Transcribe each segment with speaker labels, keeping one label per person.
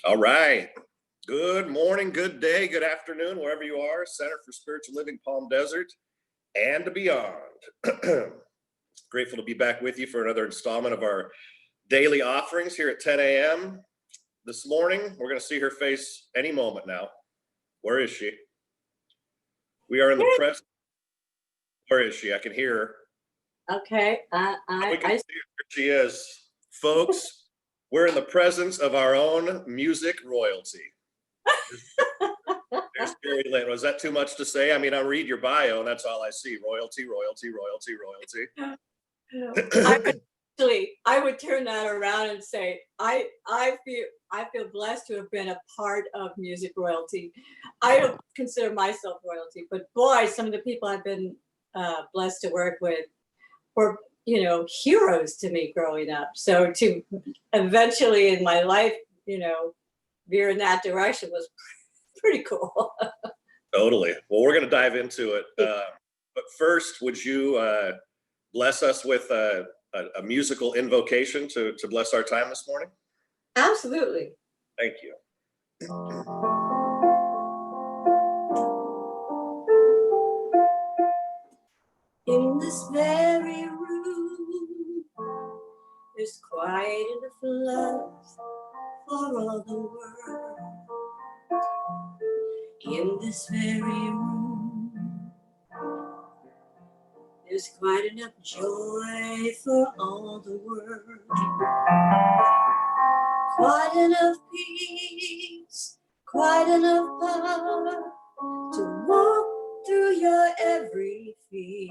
Speaker 1: All right. Good morning, good day, good afternoon, wherever you are. Center for Spiritual Living, Palm Desert, and beyond. Grateful to be back with you for another installment of our daily offerings here at 10 a.m. This morning, we're going to see her face any moment now. Where is she? We are in the presence. Where is she? I can hear her.
Speaker 2: Okay.
Speaker 1: We can see where she is. Folks, we're in the presence of our own music royalty. There's JeriLynne. Was that too much to say? I mean, I read your bio and that's all I see. Royalty, royalty, royalty, royalty.
Speaker 2: I would turn that around and say, I feel blessed to have been a part of music royalty. I don't consider myself royalty, but boy, some of the people I've been blessed to work with were, heroes to me growing up. So to eventually in my life, veer in that direction was pretty cool.
Speaker 1: Totally. Well, we're going to dive into it. But first, would you bless us with a musical invocation to bless our time this morning?
Speaker 2: Absolutely.
Speaker 1: Thank you.
Speaker 2: In this very room, there's quite enough love for all the world. In this very room, there's quite enough joy for all the world. Quite enough peace, quite enough power to walk through your every fear.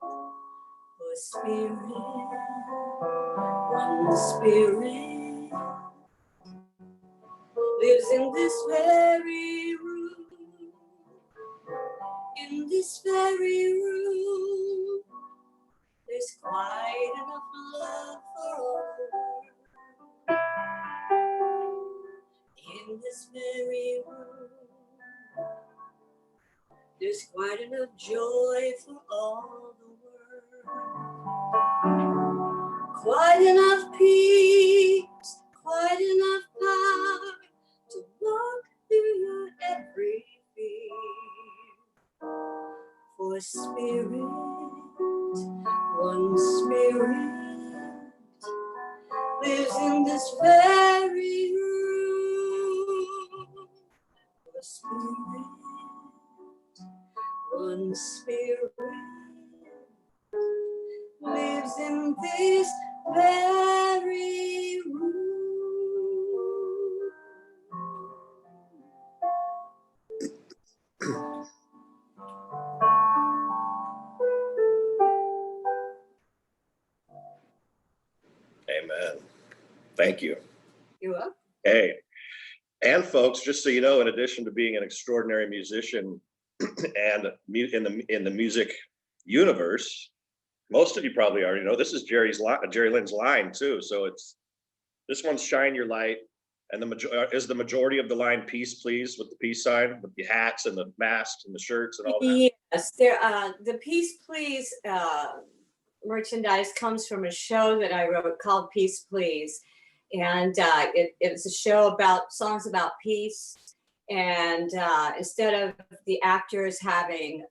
Speaker 2: For spirit, one spirit, lives in this very room. In this very room, there's quite enough love for all the world. In this very room, there's quite enough joy for all the world. Quite enough peace, quite enough power to walk through your every fear. For spirit, one spirit, lives in this very room. For spirit, one spirit, lives in this very room.
Speaker 1: Amen. Thank you.
Speaker 2: You're welcome.
Speaker 1: Hey, and folks, just so you know, in addition to being an extraordinary musician and in the music universe, most of you probably already know this is JeriLynne's line too. So this one's "Shine Your Light," and the majority of the line "Peace, Please" with the peace sign, with the hats and the masks and the shirts and all that.
Speaker 2: Yes, the Peace Please merchandise comes from a show that I wrote called Peace Please, and it was a show about songs about peace. And instead of the actors having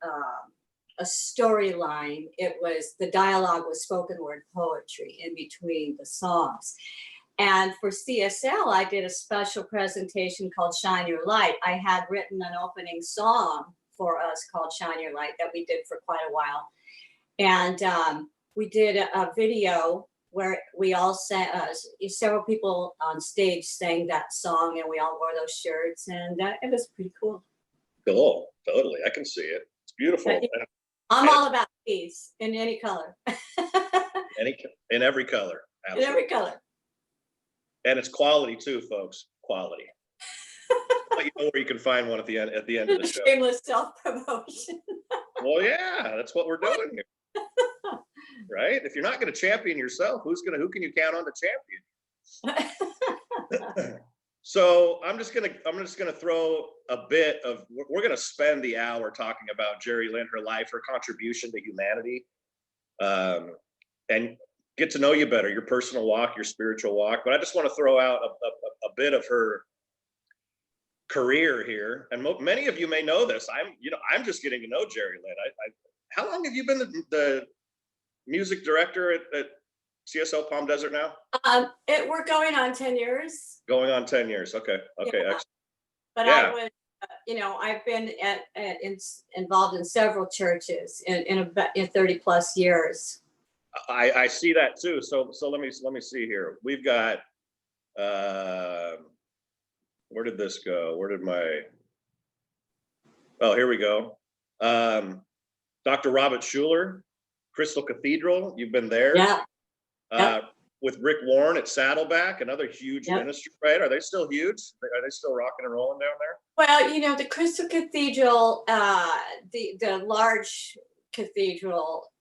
Speaker 2: a storyline, the dialogue was spoken word poetry in between the songs. And for CSL, I did a special presentation called Shine Your Light. I had written an opening song for us called Shine Your Light that we did for quite a while. And we did a video where we all sang, several people on stage sang that song, and we all wore those shirts, and it was pretty cool.
Speaker 1: Cool, totally. I can see it. It's beautiful.
Speaker 2: I'm all about peace in any color.
Speaker 1: in every color. Absolutely.
Speaker 2: In every color.
Speaker 1: And it's quality too, folks. Quality. Let you know where you can find one at the end of the show.
Speaker 2: Shameless self-promotion.
Speaker 1: Well, yeah, that's what we're doing here. Right? If you're not going to champion yourself, who can you count on to champion? So I'm just gonna throw a bit of. We're gonna spend the hour talking about JeriLynne, her life, her contribution to humanity, and get to know you better, your personal walk, your spiritual walk. But I just want to throw out a bit of her career here, and many of you may know this. I'm just getting to know JeriLynne. How long have you been the music director at CSL Palm Desert now?
Speaker 2: We're going on 10 years.
Speaker 1: Going on 10 years. Okay.
Speaker 2: Yeah.
Speaker 1: Excellent.
Speaker 2: But
Speaker 1: Yeah.
Speaker 2: I was, I've been involved in several churches in 30 plus years.
Speaker 1: I see that too. So let me see here. We've got where did this go? Where did oh, here we go. Dr. Robert Schuller, Crystal Cathedral. You've been there.
Speaker 2: Yeah.
Speaker 1: With Rick Warren at Saddleback, another huge ministry, right? Are they still huge? Are they still rocking and rolling down there?
Speaker 2: Well, the Crystal Cathedral, the large cathedral,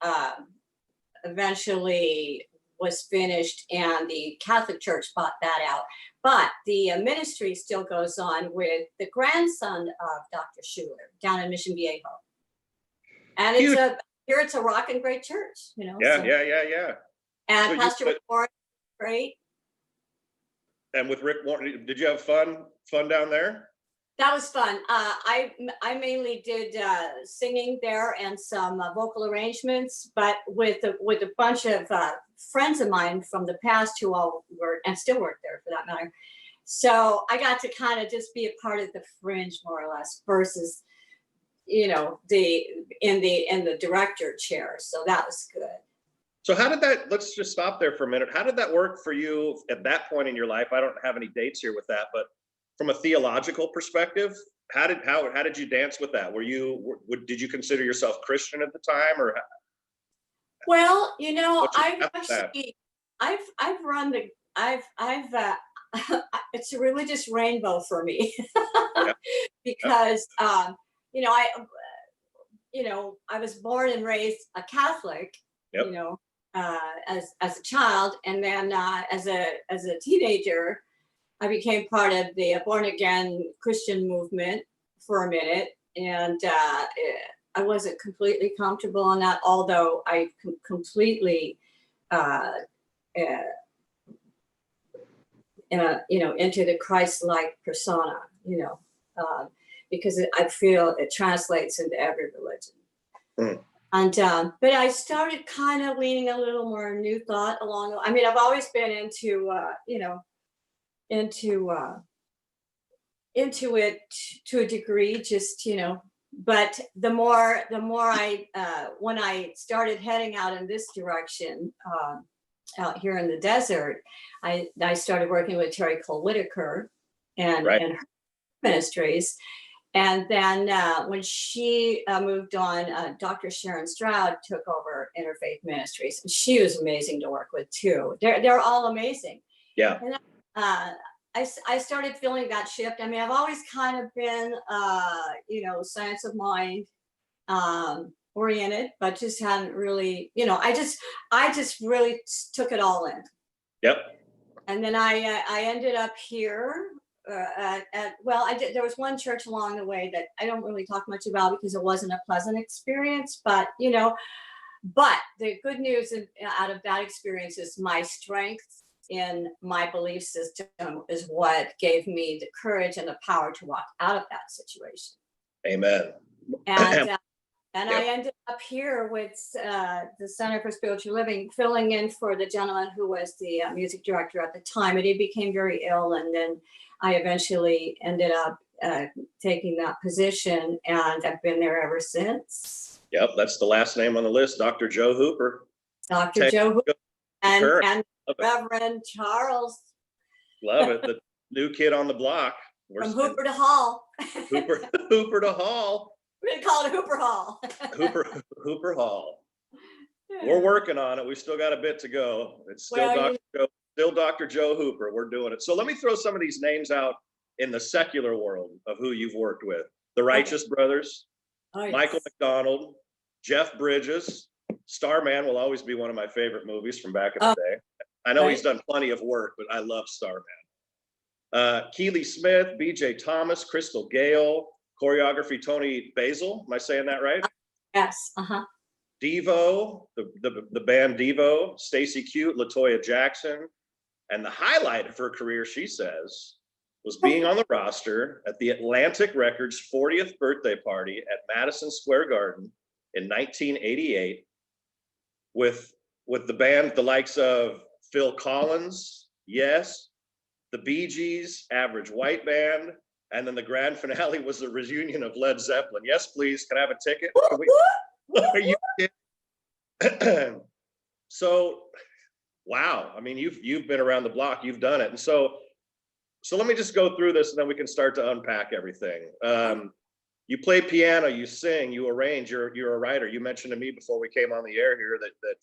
Speaker 2: eventually was finished, and the Catholic Church bought that out. But the ministry still goes on with the grandson of Dr. Schuller down in Mission Viejo, and it's a rocking great church,
Speaker 1: Yeah.
Speaker 2: And
Speaker 1: so
Speaker 2: Pastor Warren, great.
Speaker 1: And with Rick Warren, did you have fun down there?
Speaker 2: That was fun. I mainly did singing there and some vocal arrangements, but with a bunch of friends of mine from the past who all work and still work there for that matter. So I got to kind of just be a part of the fringe more or less versus, in the director chair. So that was good.
Speaker 1: So how did that, let's just stop there for a minute. How did that work for you at that point in your life? I don't have any dates here with that, but from a theological perspective, how did you dance with that? Did you consider yourself Christian at the time, or?
Speaker 2: Well, I've run it's a religious rainbow for me.
Speaker 1: Yeah.
Speaker 2: Because I was born and raised a Catholic.
Speaker 1: Yep.
Speaker 2: As a child, and then as a teenager, I became part of the born again Christian movement for a minute, and I wasn't completely comfortable in that, although I completely into the Christ-like persona, because I feel it translates into every religion.
Speaker 1: Mm.
Speaker 2: And but I started kind of leaning a little more new thought along. I mean, I've always been into it to a degree, just But the more I when I started heading out in this direction, out here in the desert, I started working with Terry Cole Whitaker and her ministries. And then when she moved on, Dr. Sharon Stroud took over Interfaith Ministries. And she was amazing to work with too. They're all amazing.
Speaker 1: Yeah.
Speaker 2: And I started feeling that shift. I mean, I've always kind of been, science of mind oriented, but just hadn't really, I just really took it all in.
Speaker 1: Yep.
Speaker 2: And then I ended up here. There was one church along the way that I don't really talk much about because it wasn't a pleasant experience, but the good news out of that experience is my strength in my belief system is what gave me the courage and the power to walk out of that situation.
Speaker 1: Amen.
Speaker 2: And I ended up here with the Center for Spiritual Living, filling in for the gentleman who was the music director at the time. And he became very ill. And then I eventually ended up taking that position, and I've been there ever since.
Speaker 1: Yep, that's the last name on the list, Dr. Joe Hooper.
Speaker 2: Dr. Joe Hooper and Reverend Charles.
Speaker 1: Love it. The new kid on the block.
Speaker 2: From Hooper to Hall.
Speaker 1: Hooper to Hall.
Speaker 2: We're going to call it Hooper Hall.
Speaker 1: Hooper Hall. We're working on it. We still got a bit to go. It's still Dr. Joe Hooper. We're doing it. So let me throw some of these names out in the secular world of who you've worked with. The Righteous Brothers, Michael McDonald, Jeff Bridges. Starman will always be one of my favorite movies from back in the day. I know he's done plenty of work, but I love Starman. Keely Smith, BJ Thomas, Crystal Gale, choreography Tony Basil. Am I saying that right?
Speaker 2: Yes. Uh-huh.
Speaker 1: Devo, the band Devo, Stacy Cute, LaToya Jackson, and the highlight of her career, she says, was being on the roster at the Atlantic Records 40th birthday party at Madison Square Garden in 1988 with the band, the likes of Phil Collins, Yes, the Bee Gees, Average White Band, and then the grand finale was the reunion of Led Zeppelin. Yes, please, can I have a ticket? Can we, are you kidding? So, wow. I mean, you've been around the block, you've done it. And so let me just go through this and then we can start to unpack everything. You play piano, you sing, you arrange, you're a writer. You mentioned to me before we came on the air here that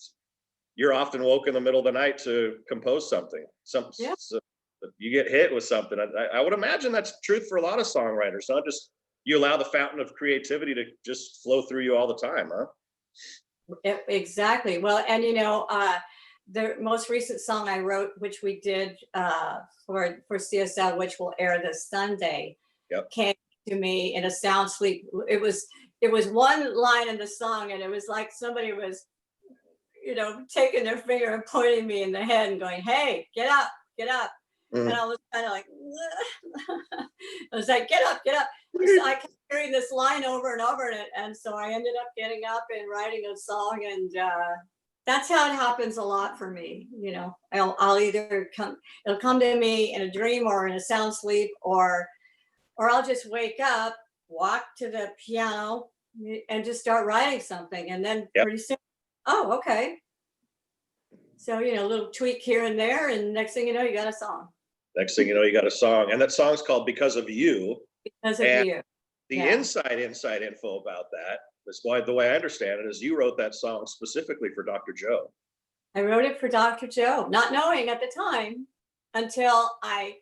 Speaker 1: you're often woke in the middle of the night to compose something. Yeah. So you get hit with something. I would imagine that's truth for a lot of songwriters, not just you allow the fountain of creativity to just flow through you all the time, huh?
Speaker 2: Exactly. Well, and the most recent song I wrote, which we did for CSL, which will air this Sunday,
Speaker 1: yep,
Speaker 2: came to me in a sound sleep. It was one line in the song, and it was like somebody was, taking their finger and pointing me in the head and going, "Hey, get up, get up." And I was kind of like, I was like, "Get up, get up." So I kept hearing this line over and over, and so I ended up getting up and writing a song, and that's how it happens a lot for me. I'll either it'll come to me in a dream or in a sound sleep, or I'll just wake up, walk to the piano, and just start writing something, and then pretty soon, oh, okay. So a little tweak here and there, and next thing you know, you got a song.
Speaker 1: Next thing you know, you got a song, and that song's called "Because of You."
Speaker 2: Because of You.
Speaker 1: The inside info about that is why the way I understand it is you wrote that song specifically for Dr. Joe.
Speaker 2: I wrote it for Dr. Joe, not knowing at the time until I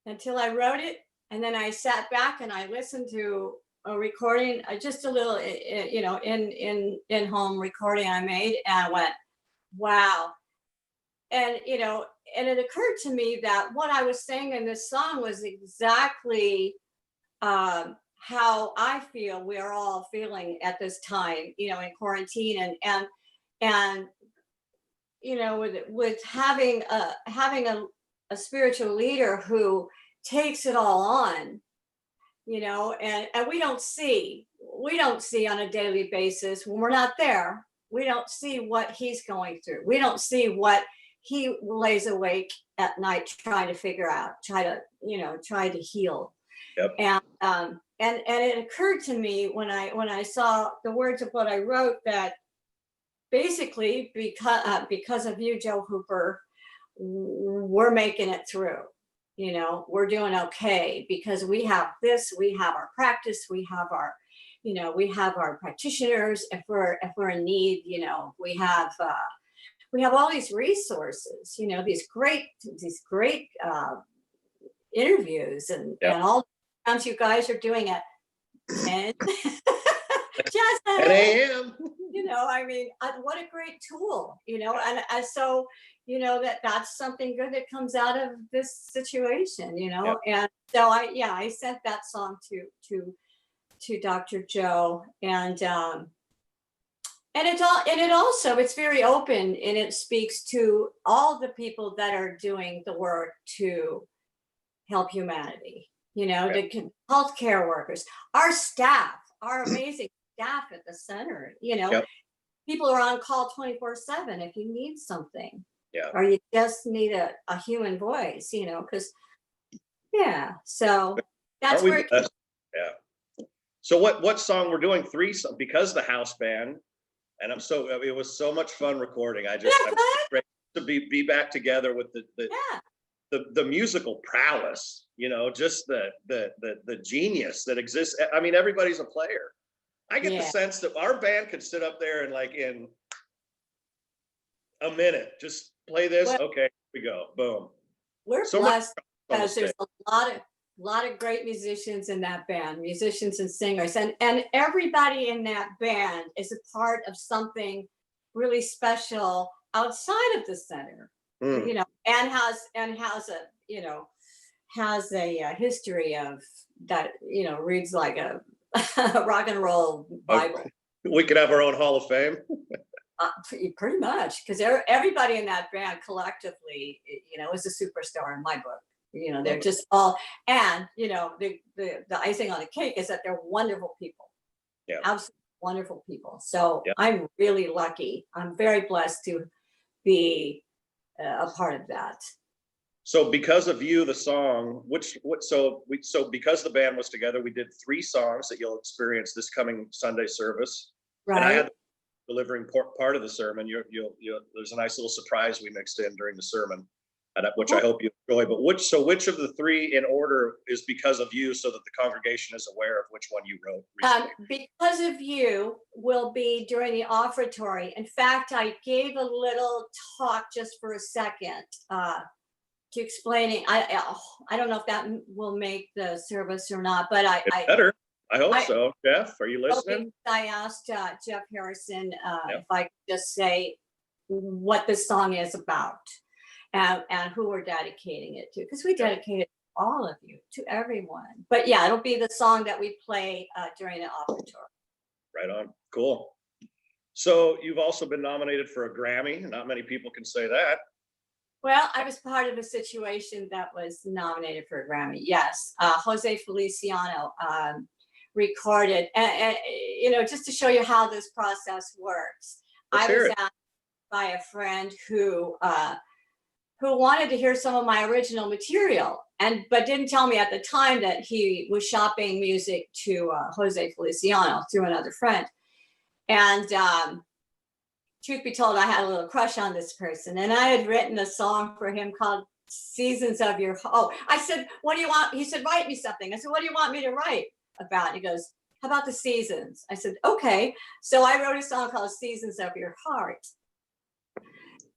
Speaker 2: wrote it, and then I sat back and I listened to a recording, just a little, in home recording I made, and I went, wow. And and it occurred to me that what I was saying in this song was exactly how I feel we are all feeling at this time, in quarantine, and with having a spiritual leader who takes it all on, and we don't see on a daily basis when we're not there. We don't see what he's going through. We don't see what he lays awake at night trying to figure out, try to heal.
Speaker 1: Yep.
Speaker 2: And it occurred to me when I saw the words of what I wrote that basically because of you, Joe Hooper, we're making it through. We're doing okay because we have this, we have our practice, we have our, we have our practitioners. If we're in need, we have all these resources, these great interviews and all the times you guys are doing it. 10 just
Speaker 1: 10 a.m.
Speaker 2: I mean, what a great tool, and so that's something good that comes out of this situation, and so I sent that song to Dr. Joe, and it's very open, and it speaks to all the people that are doing the work to help humanity, the healthcare workers, our staff, our amazing staff at the center, people are on call 24/7 if you need something, or you just need a human voice, because so that's where
Speaker 1: So what song we're doing? 3 because the house band, and it was so much fun recording. I'm great to be back together with the musical prowess, just the genius that exists. I mean, everybody's a player. I get the sense that our band could sit up there and in a minute, just play this. Okay, here we go. Boom.
Speaker 2: We're blessed because there's a lot of great musicians in that band, musicians and singers, and everybody in that band is a part of something really special outside of the center, and has a history of that, reads like a rock and roll Bible.
Speaker 1: We could have our own Hall of Fame.
Speaker 2: Pretty much, because everybody in that band collectively, is a superstar in my book. They're just all, and the icing on the cake is that they're wonderful people.
Speaker 1: Yeah.
Speaker 2: Absolutely wonderful people. So
Speaker 1: Yeah.
Speaker 2: I'm really lucky. I'm very blessed to be a part of that.
Speaker 1: So because of you, the song, so because the band was together, we did 3 songs that you'll experience this coming Sunday service.
Speaker 2: Right.
Speaker 1: And I had delivering part of the sermon. There's a nice little surprise we mixed in during the sermon, and which I hope you enjoy. But which of the 3 in order is because of you, so that the congregation is aware of which one you wrote recently?
Speaker 2: Because of you will be during the offertory. In fact, I gave a little talk just for a second to explaining. I don't know if that will make the service or not, but I
Speaker 1: better. I hope so. Jeff, are you listening?
Speaker 2: I asked Jeff Harrison if I could just say what this song is about and who we're dedicating it to, because we dedicate it to all of you, to everyone. But yeah, it'll be the song that we play during the offertory.
Speaker 1: Right on. Cool. So you've also been nominated for a Grammy. Not many people can say that.
Speaker 2: Well, I was part of a situation that was nominated for a Grammy. Yes, Jose Feliciano recorded, and just to show you how this process works. I was asked by a friend who wanted to hear some of my original material, but didn't tell me at the time that he was shopping music to Jose Feliciano through another friend. And truth be told, I had a little crush on this person, and I had written a song for him called Seasons of Your. Oh, I said, what do you want? He said, write me something. I said, what do you want me to write about? He goes, how about the seasons? I said, okay. So I wrote a song called Seasons of Your Heart.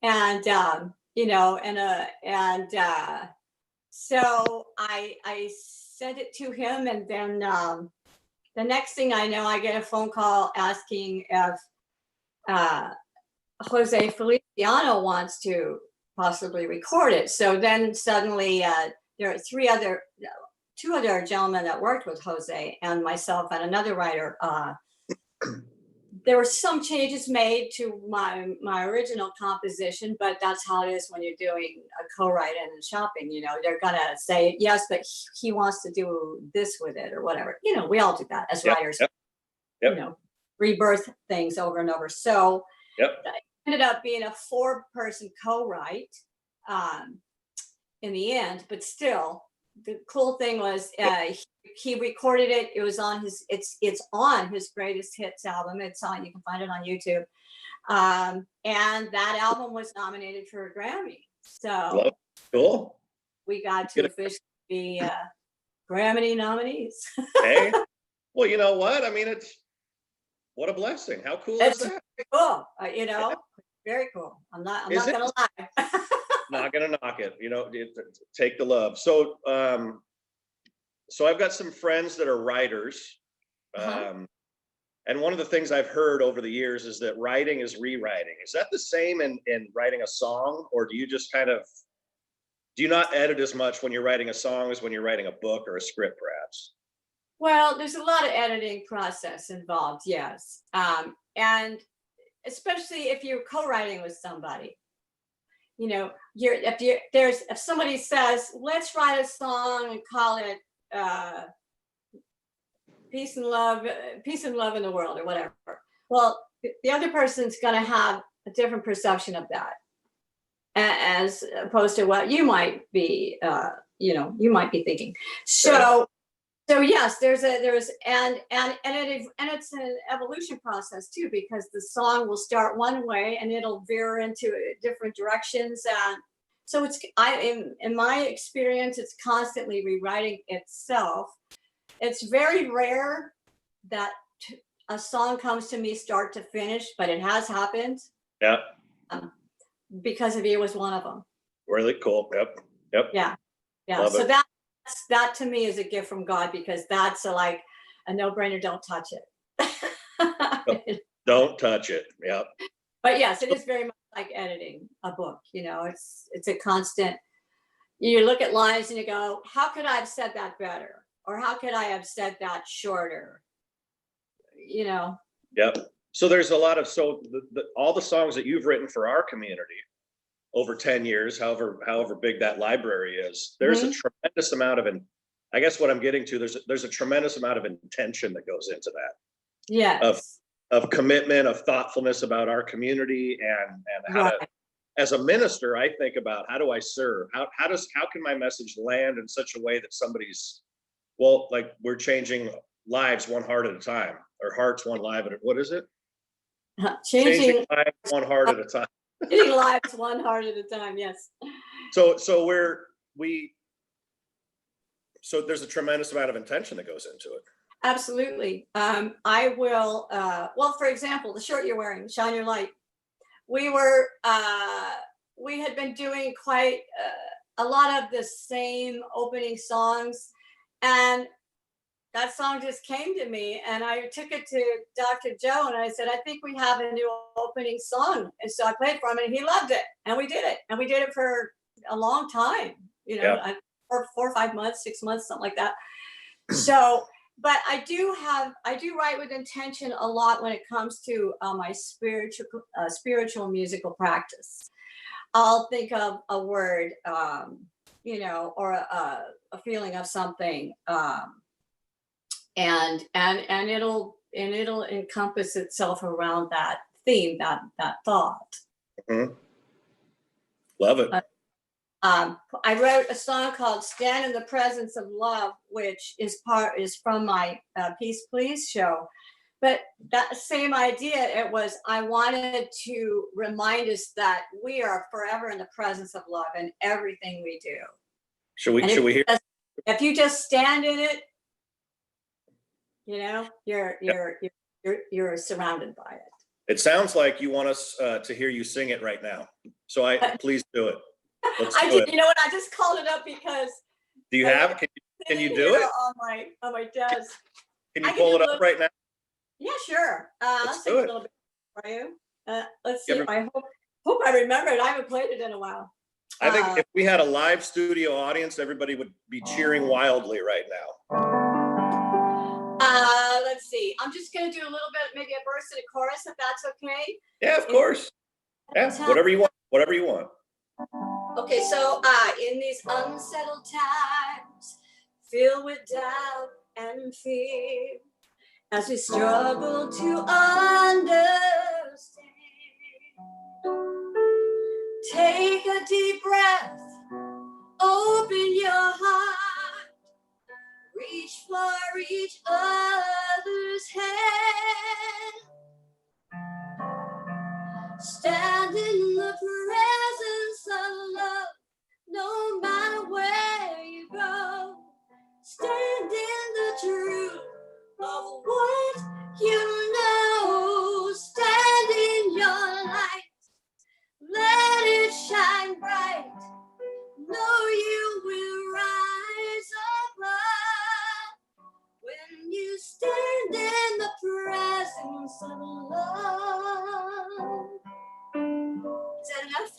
Speaker 2: And, so I sent it to him. And then the next thing I know, I get a phone call asking if Jose Feliciano wants to possibly record it. So then suddenly there are 2 other gentlemen that worked with Jose and myself and another writer. There were some changes made to my original composition, but that's how it is when you're doing a co-write and shopping. They're gonna say yes, but he wants to do this with it or whatever. We all do that as writers.
Speaker 1: Yep.
Speaker 2: Rebirth things over and over. So
Speaker 1: it
Speaker 2: ended up being a 4-person co-write in the end, but still. The cool thing was he recorded it. It was on it's on his greatest hits album. You can find it on YouTube. And that album was nominated for a Grammy. So
Speaker 1: cool.
Speaker 2: We got to officially be Grammy nominees.
Speaker 1: Hey, well, you know what? I mean, what a blessing. How cool is that?
Speaker 2: Cool. Very cool. I'm not gonna lie.
Speaker 1: Not gonna knock it, take the love. So I've got some friends that are writers, and one of the things I've heard over the years is that writing is rewriting. Is that the same in writing a song, or do you just do you not edit as much when you're writing a song as when you're writing a book or a script, perhaps?
Speaker 2: Well, there's a lot of editing process involved, yes, and especially if you're co-writing with somebody. If somebody says, let's write a song and call it peace and love in the world or whatever. Well, the other person's going to have a different perception of that as opposed to what you might be, thinking. So yes, and it's an evolution process too, because the song will start one way and it'll veer into different directions. And so in my experience, it's constantly rewriting itself. It's very rare that a song comes to me start to finish, but it has happened.
Speaker 1: Yeah.
Speaker 2: Because of You was one of them.
Speaker 1: Really cool. Yep.
Speaker 2: Yeah.
Speaker 1: Love
Speaker 2: so
Speaker 1: it.
Speaker 2: that to me is a gift from God, because that's a no-brainer. Don't touch it.
Speaker 1: Don't touch it. Yep.
Speaker 2: But yes, it is very much like editing a book. It's a constant. You look at lines and you go, how could I have said that better? Or how could I have said that shorter?
Speaker 1: Yep. So there's a lot of, all the songs that you've written for our community over 10 years, however big that library is, there's a tremendous amount of, I guess what I'm getting to, there's a tremendous amount of intention that goes into that.
Speaker 2: Yes.
Speaker 1: Of commitment, of thoughtfulness about our community, and how to, as a minister, I think about how do I serve? How can my message land in such a way that somebody's, well, like we're changing lives one heart at a time, or hearts one life at a, what is it? Changing lives one heart at a time.
Speaker 2: Changing lives one heart at a time, yes.
Speaker 1: So there's a tremendous amount of intention that goes into it.
Speaker 2: Absolutely. I will, well, for example, the shirt you're wearing, Shine Your Light. We had been doing quite a lot of the same opening songs, and that song just came to me, and I took it to Dr. Joe, and I said, I think we have a new opening song. And so I played for him, and he loved it, and we did it for a long time, for 4 or 5 months, 6 months, something like that. So, but I do write with intention a lot when it comes to my spiritual musical practice. I'll think of a word, or a feeling of something, and it'll encompass itself around that theme, that thought.
Speaker 1: Mm-hmm. Love it.
Speaker 2: I wrote a song called "Stand in the Presence of Love," which is from my Peace Please show. But that same idea, I wanted to remind us that we are forever in the presence of love in everything we do.
Speaker 1: Should we hear?
Speaker 2: If you just stand in it, you're surrounded by it.
Speaker 1: It sounds like you want us to hear you sing it right now. So please do it.
Speaker 2: I did. You know what? I just called it up because.
Speaker 1: Do you have it? Can you do it?
Speaker 2: On my desk.
Speaker 1: Can you pull it up right now?
Speaker 2: Yeah, sure. Let's sing a little bit for you. Let's see. I hope I remember it. I haven't played it in a while.
Speaker 1: I think if we had a live studio audience, everybody would be cheering wildly right now.
Speaker 2: Let's see. I'm just going to do a little bit, maybe a verse and a chorus, if that's okay.
Speaker 1: Yeah, of course. Yeah, whatever you want. Whatever you want.
Speaker 2: Okay, so in these unsettled times, filled with doubt and fear, as we struggle to understand, take a deep breath, open your heart, reach for each other's hand, stand in the presence of love, no matter where you go, stand in the truth of what you know, stand in your light, let it shine bright, know you will rise above when you stand in the presence of love. Is that enough?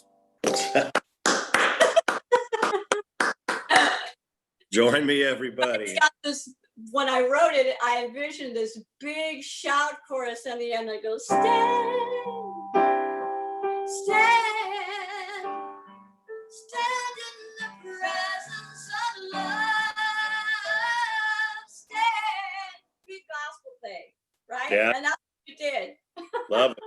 Speaker 1: Join me, everybody.
Speaker 2: When I wrote it, I envisioned this big shout chorus at the end that goes, stand, stand, stand in the presence of love, stand. Big gospel thing, right?
Speaker 1: Yeah.
Speaker 2: And that's what you did.
Speaker 1: Love it.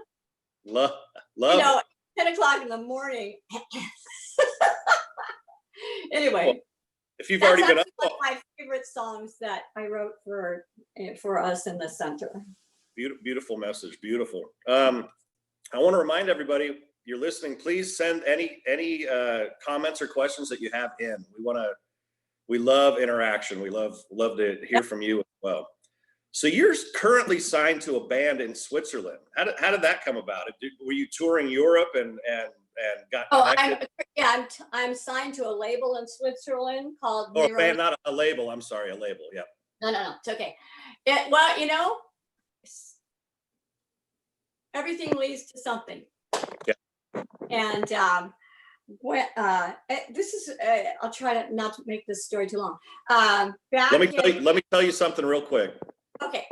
Speaker 1: Love
Speaker 2: you know, 10 o'clock in the morning. Anyway.
Speaker 1: Well, if you've already been up,
Speaker 2: one of my favorite songs that I wrote for us in the center.
Speaker 1: Beautiful message. Beautiful. I want to remind everybody you're listening. Please send any comments or questions that you have in. We love interaction. We love to hear from you as well. So you're currently signed to a band in Switzerland. How did that come about? Were you touring Europe and got connected?
Speaker 2: I'm signed to a label in Switzerland called.
Speaker 1: Oh, a band, not a label. I'm sorry, a label. Yeah.
Speaker 2: No, it's okay. Everything leads to something.
Speaker 1: Yeah.
Speaker 2: And this is, I'll try to not to make this story too long.
Speaker 1: Let me tell you something real quick.
Speaker 2: Okay.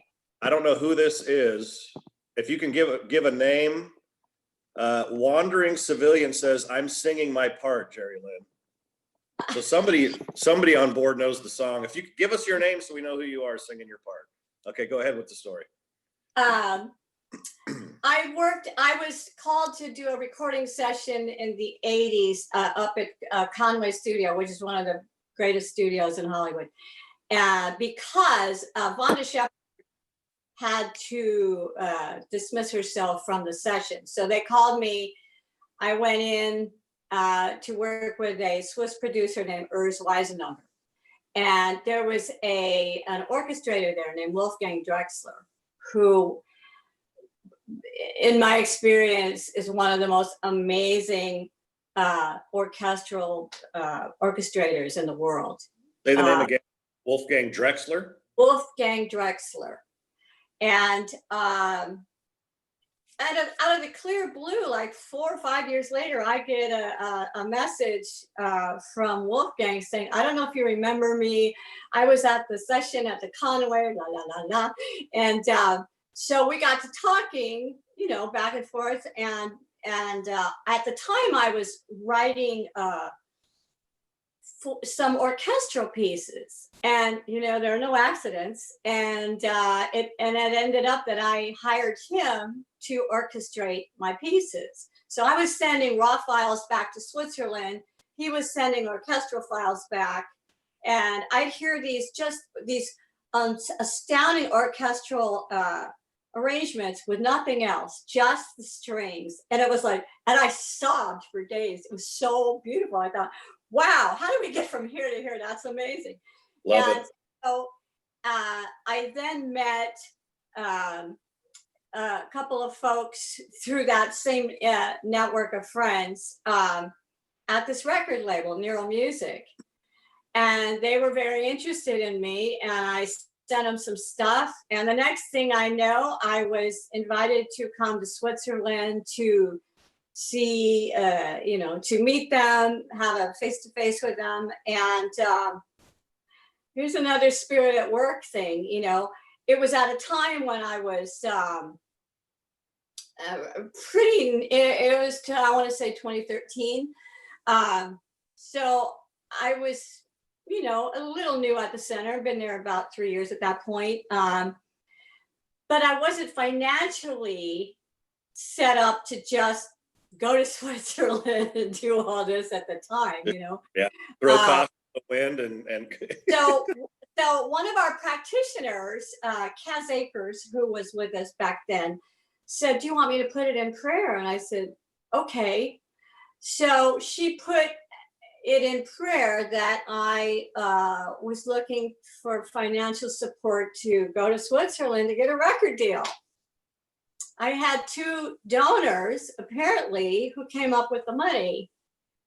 Speaker 1: I don't know who this is, if you can give a name. Wandering Civilian says, I'm singing my part, JeriLynne. So somebody on board knows the song. If you could give us your name so we know who you are singing your part. Okay, go ahead with the story.
Speaker 2: I was called to do a recording session in the 80s up at Conway Studio, which is one of the greatest studios in Hollywood. Because Vonda Shepard had to dismiss herself from the session. So they called me. I went in to work with a Swiss producer named Urs Weisenhofer. And there was an orchestrator there named Wolfgang Drexler, who, in my experience, is one of the most amazing orchestral orchestrators in the world.
Speaker 1: Say the name again. Wolfgang Drexler?
Speaker 2: Wolfgang Drexler. And out of the clear blue, like 4 or 5 years later, I get a message from Wolfgang saying, I don't know if you remember me. I was at the session at the Conway, la, la, la, la. And so we got to talking, you know, back and forth. And at the time I was writing some orchestral pieces, and you know, there are no accidents, and it ended up that I hired him to orchestrate my pieces. So I was sending raw files back to Switzerland, he was sending orchestral files back, and I'd hear these astounding orchestral arrangements with nothing else, just the strings, and it was like, and I sobbed for days. It was so beautiful. I thought, wow, how do we get from here to here? That's amazing.
Speaker 1: Love
Speaker 2: and
Speaker 1: it.
Speaker 2: so I then met a couple of folks through that same network of friends at this record label, Neural Music. And they were very interested in me, and I sent them some stuff. And the next thing I know, I was invited to come to Switzerland to see, you know, to meet them, have a face-to-face with them. And here's another spirit at work thing, you know. It was at a time when I was it was, I want to say 2013. So I was, you know, a little new at the center, been there about 3 years at that point. But I wasn't financially set up to just go to Switzerland and do all this at the time, you know.
Speaker 1: Yeah, throw caution to the wind and
Speaker 2: so one of our practitioners, Kaz Akers, who was with us back then, said, do you want me to put it in prayer? And I said, okay. So she put it in prayer that I was looking for financial support to go to Switzerland to get a record deal. I had 2 donors, apparently, who came up with the money.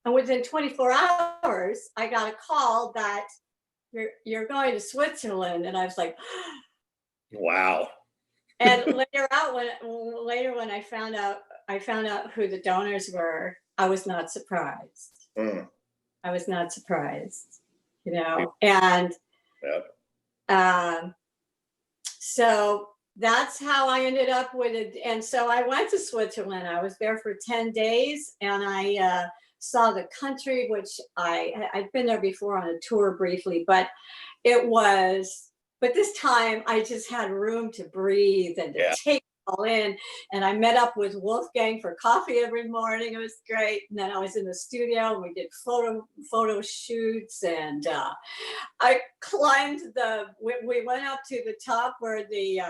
Speaker 2: And within 24 hours, I got a call that you're going to Switzerland. And I was like,
Speaker 1: wow.
Speaker 2: And later when I found out who the donors were, I was not surprised. I was not surprised, you know. And so that's how I ended up with it. And so I went to Switzerland. I was there for 10 days, and I saw the country, which I'd been there before on a tour briefly, but this time I just had room to breathe and to take it all in. And I met up with Wolfgang for coffee every morning. It was great. And then I was in the studio and we did photo shoots, and I climbed we went up to the top where the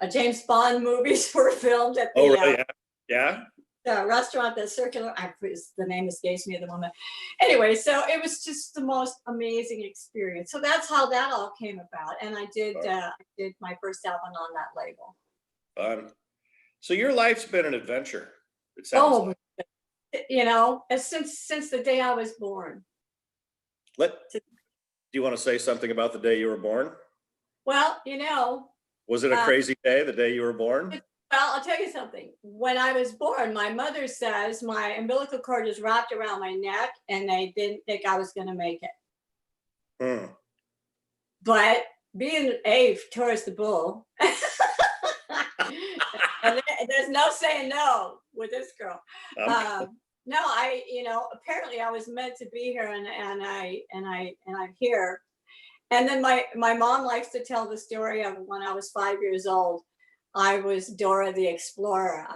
Speaker 2: James Bond movies were filmed at the restaurant, the circular, the name escapes me at the moment. Anyway, so it was just the most amazing experience. So that's how that all came about. And I did my first album on that label.
Speaker 1: Fun. So your life's been an adventure. It sounds like.
Speaker 2: You know, since the day I was born.
Speaker 1: Do you want to say something about the day you were born?
Speaker 2: Well, you know. Was
Speaker 1: it a crazy day, the day you were born?
Speaker 2: Well, I'll tell you something. When I was born, my mother says my umbilical cord was wrapped around my neck and they didn't think I was going to make it. But being Ave towards the bull, And there's no saying no with this girl.
Speaker 1: Um,
Speaker 2: No, apparently I was meant to be here, and I'm here. And then my mom likes to tell the story of when I was 5 years old. I was Dora the Explorer.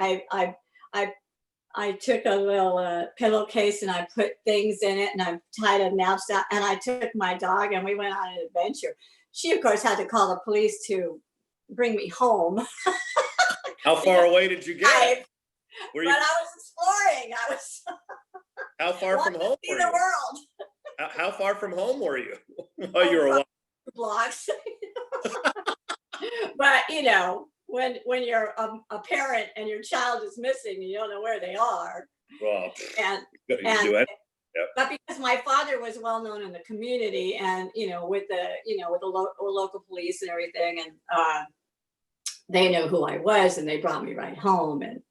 Speaker 2: I took a little pillowcase and I put things in it, and I tied a knapsack, and I took my dog and we went on an adventure. She, of course, had to call the police to bring me home.
Speaker 1: How far away did you get?
Speaker 2: But I was exploring. I was
Speaker 1: How far from home
Speaker 2: see
Speaker 1: were
Speaker 2: the
Speaker 1: you?
Speaker 2: world.
Speaker 1: How far from home were you? Oh, you were a while.
Speaker 2: Blocks. But when you're a parent and your child is missing, you don't know where they are.
Speaker 1: Well,
Speaker 2: And
Speaker 1: you do it.
Speaker 2: but because my father was well known in the community, and with the local police and everything, and they know who I was, and they brought me right home. And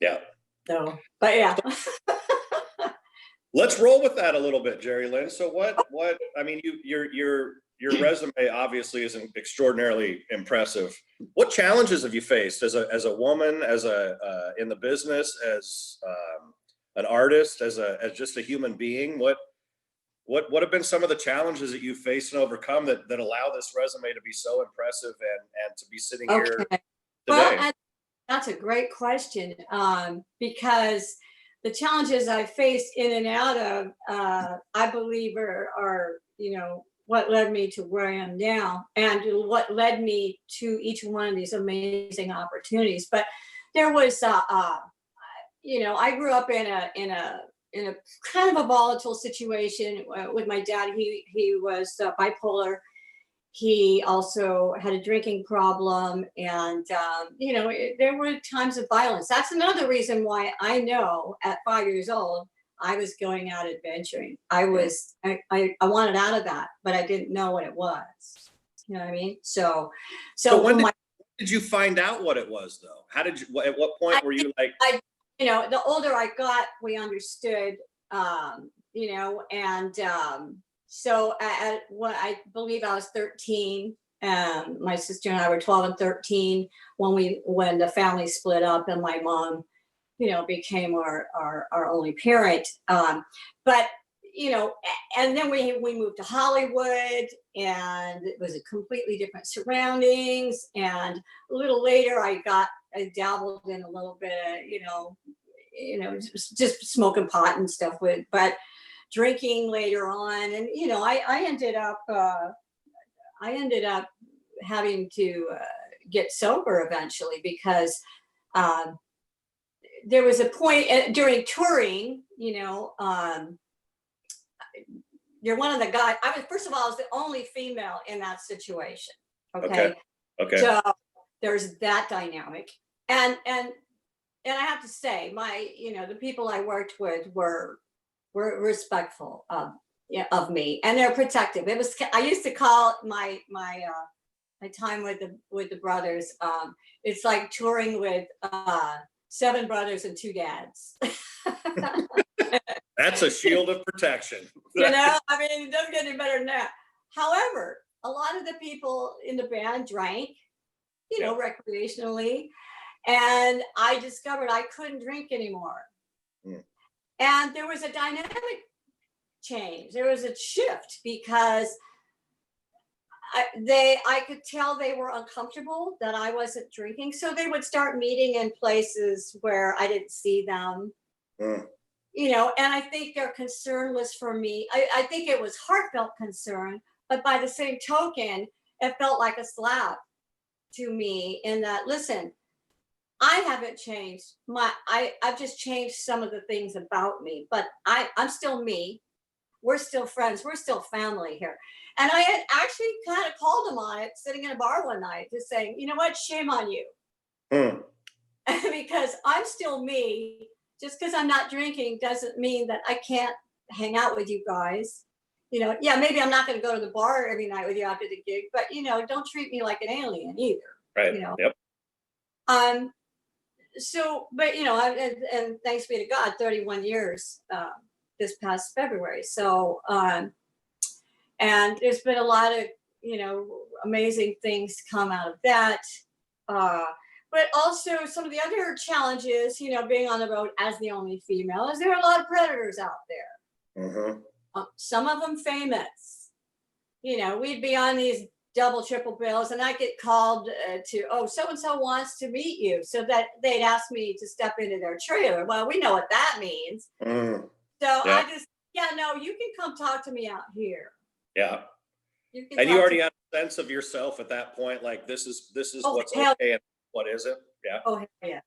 Speaker 1: Yeah.
Speaker 2: so, but yeah.
Speaker 1: Let's roll with that a little bit, JeriLynne. So I mean, your resume obviously is extraordinarily impressive. What challenges have you faced as a woman, as in the business, as an artist, as just a human being? What have been some of the challenges that you've faced and overcome that allow this resume to be so impressive and to be sitting here today?
Speaker 2: Well, that's a great question, because the challenges I faced in and out of, I believe are what led me to where I am now, and what led me to each one of these amazing opportunities. But there was, I grew up in a kind of a volatile situation with my dad. He was bipolar. He also had a drinking problem, and there were times of violence. That's another reason why I know at 5 years old I was going out adventuring. I wanted out of that, but I didn't know what it was. You know what I mean? So
Speaker 1: when did you find out what it was, though? How did you? At what point were you like?
Speaker 2: The older I got, we understood. So I believe I was 13. My sister and I were 12 and 13 when the family split up, and my mom, became our only parent. But and then we moved to Hollywood, and it was a completely different surroundings. And a little later, I dabbled in a little bit of, just smoking pot and stuff but drinking later on. And I ended up having to get sober eventually, because there was a point during touring. You're one of the guys. First of all, I was the only female in that situation. Okay. So there's that dynamic, and I have to say, the people I worked with were respectful of me, and they're protective. I used to call my time with the brothers, it's like touring with 7 brothers and 2 dads.
Speaker 1: That's a shield of protection.
Speaker 2: It doesn't get any better than that. However, a lot of the people in the band drank, recreationally, and I discovered I couldn't drink anymore. And there was a dynamic change. There was a shift, because I could tell they were uncomfortable that I wasn't drinking. So they would start meeting in places where I didn't see them. And I think their concern was for me. I think it was heartfelt concern, but by the same token, it felt like a slap to me, in that, listen, I haven't changed. I've just changed some of the things about me, but I'm still me. We're still friends. We're still family here. And I had actually kind of called him on it, sitting in a bar one night, just saying, you know what, shame on you. Because I'm still me. Just because I'm not drinking doesn't mean that I can't hang out with you guys. Maybe I'm not going to go to the bar every night with you after the gig, but don't treat me like an alien either.
Speaker 1: Right. Yep.
Speaker 2: So, but and thanks be to God, 31 years this past February. So, and there's been a lot of amazing things come out of that. but also some of the other challenges, you know, being on the road as the only female, is there are a lot of predators out there.
Speaker 1: Mm-hmm.
Speaker 2: Some of them famous. You know, we'd be on these double, triple bills, and I get called to, oh, so-and-so wants to meet you. So that they'd ask me to step into their trailer. Well, we know what that means.
Speaker 1: Mm.
Speaker 2: So
Speaker 1: Yeah.
Speaker 2: I just, yeah, no, you can come talk to me out here.
Speaker 1: Yeah.
Speaker 2: You can
Speaker 1: And you
Speaker 2: talk
Speaker 1: already
Speaker 2: to-
Speaker 1: have a sense of yourself at that point, like this is
Speaker 2: Oh,
Speaker 1: what's
Speaker 2: hell-
Speaker 1: okay and what isn't. Yeah.
Speaker 2: Oh, yes.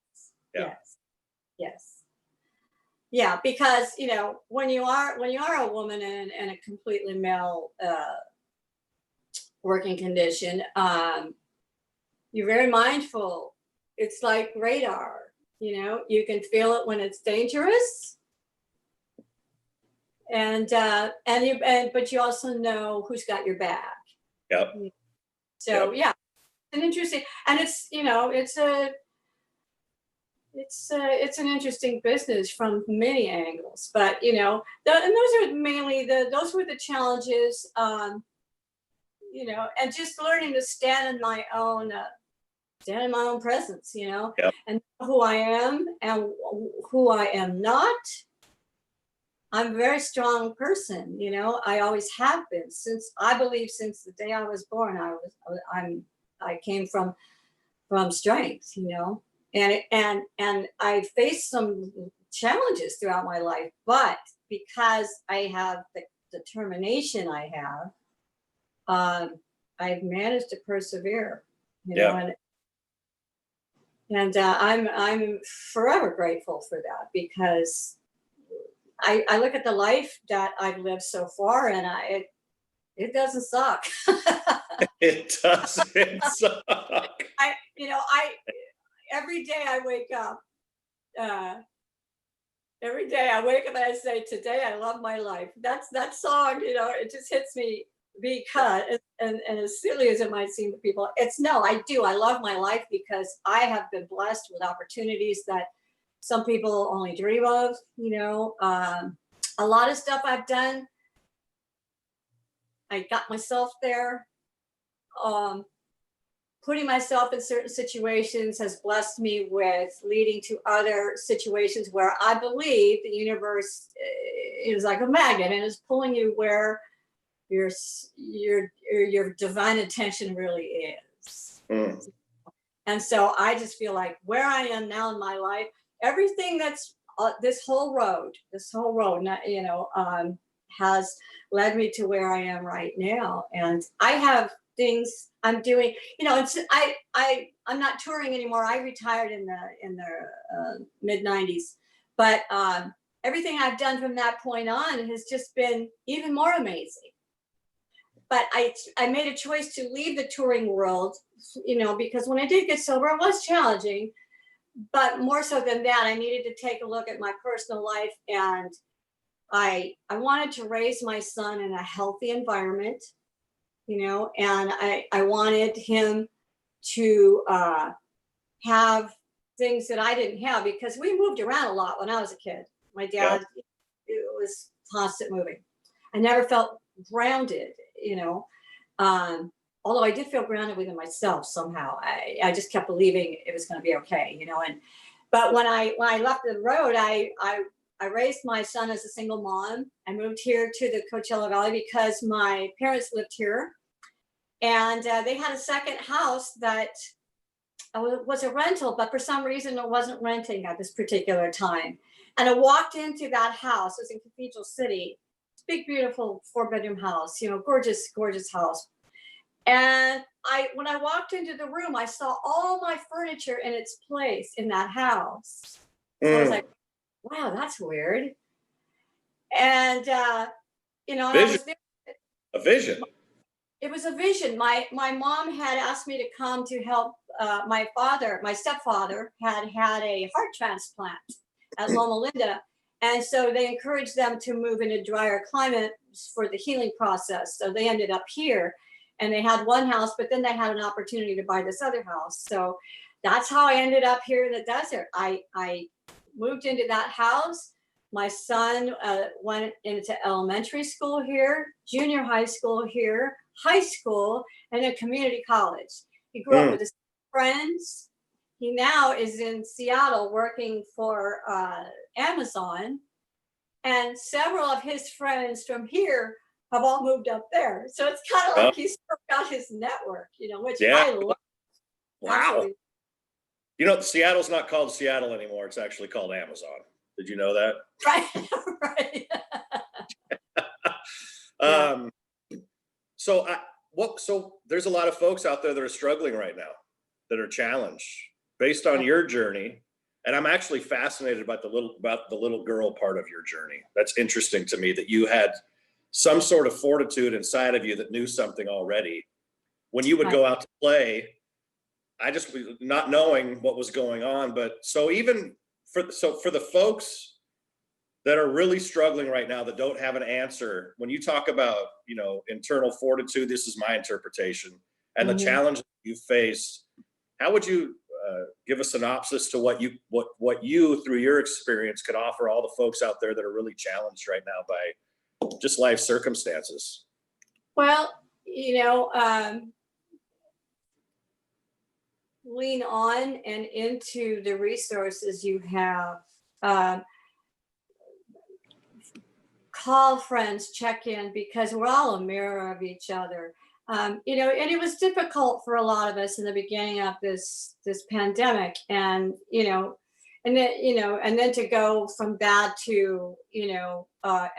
Speaker 1: Yeah.
Speaker 2: Yes. Yes. Yeah, because you know, when you are a woman in a completely male working condition, you're very mindful. It's like radar. You know, you can feel it when it's dangerous, but you also know who's got your back.
Speaker 1: Yep.
Speaker 2: So yeah, an interesting, and it's, you know, it's an interesting business from many angles, but you know, and those are mainly those were the challenges, you know, and just learning to stand in my own presence, you know,
Speaker 1: Yep.
Speaker 2: and know who I am and who I am not. I'm a very strong person, you know. I always have been since the day I was born. I came from strength, you know, and I faced some challenges throughout my life, but because I have the determination I have, I've managed to persevere, you know, and I'm forever grateful for that, because I look at the life that I've lived so far, and it doesn't suck.
Speaker 1: It doesn't suck.
Speaker 2: Every day I wake up, and I say, today I love my life. That's that song, you know, it just hits me, because, and as silly as it might seem to people, I do. I love my life because I have been blessed with opportunities that some people only dream of, you know. A lot of stuff I've done, I got myself there. Putting myself in certain situations has blessed me with leading to other situations where I believe the universe is like a magnet and is pulling you where your divine attention really is.
Speaker 1: Mm.
Speaker 2: And so I just feel like where I am now in my life, everything that's this whole road, you know, has led me to where I am right now. And I have things I'm doing, you know. I'm not touring anymore. I retired in the mid 90s, but everything I've done from that point on has just been even more amazing. But I made a choice to leave the touring world, you know, because when I did get sober, it was challenging. But more so than that, I needed to take a look at my personal life, and I wanted to raise my son in a healthy environment, you know, and I wanted him to have things that I didn't have, because we moved around a lot when I was a kid. My dad, it was constant moving. I never felt grounded, you know. Although I did feel grounded within myself somehow. I just kept believing it was going to be okay, you know. But when I left the road, I raised my son as a single mom. I moved here to the Coachella Valley because my parents lived here, and they had a second house that was a rental, but for some reason it wasn't renting at this particular time. And I walked into that house. It was in Cathedral City. It's a big, beautiful 4-bedroom house, you know, gorgeous, gorgeous house. And when I walked into the room, I saw all my furniture in its place in that house. So I was like, wow, that's weird. And, you know, I was there.
Speaker 1: A vision.
Speaker 2: It was a vision. My mom had asked me to come to help my stepfather had a heart transplant at Loma Linda. And so they encouraged them to move in a drier climate for the healing process. So they ended up here. And they had one house, but then they had an opportunity to buy this other house. So that's how I ended up here in the desert. I moved into that house. My son went into elementary school here, junior high school here, high school, and then community college. He grew up with his friends. he now is in Seattle working for Amazon, and several of his friends from here have all moved up there. So it's kind of like he's got his network, which I love.
Speaker 1: Wow.
Speaker 2: Absolutely.
Speaker 1: Seattle's not called Seattle anymore. It's actually called Amazon. Did you know that?
Speaker 2: Right.
Speaker 1: So there's a lot of folks out there that are struggling right now, that are challenged based on your journey. And I'm actually fascinated about the little girl part of your journey. That's interesting to me, that you had some sort of fortitude inside of you that knew something already. When you would go out to play, I just not knowing what was going on. But so for the folks that are really struggling right now, that don't have an answer, when you talk about, internal fortitude, this is my interpretation, and the challenge you faced, how would you give a synopsis to what you through your experience could offer all the folks out there that are really challenged right now by just life circumstances?
Speaker 2: Well, lean on and into the resources you have. Call friends, check in, because we're all a mirror of each other. And it was difficult for a lot of us in the beginning of this pandemic, and then to go from that to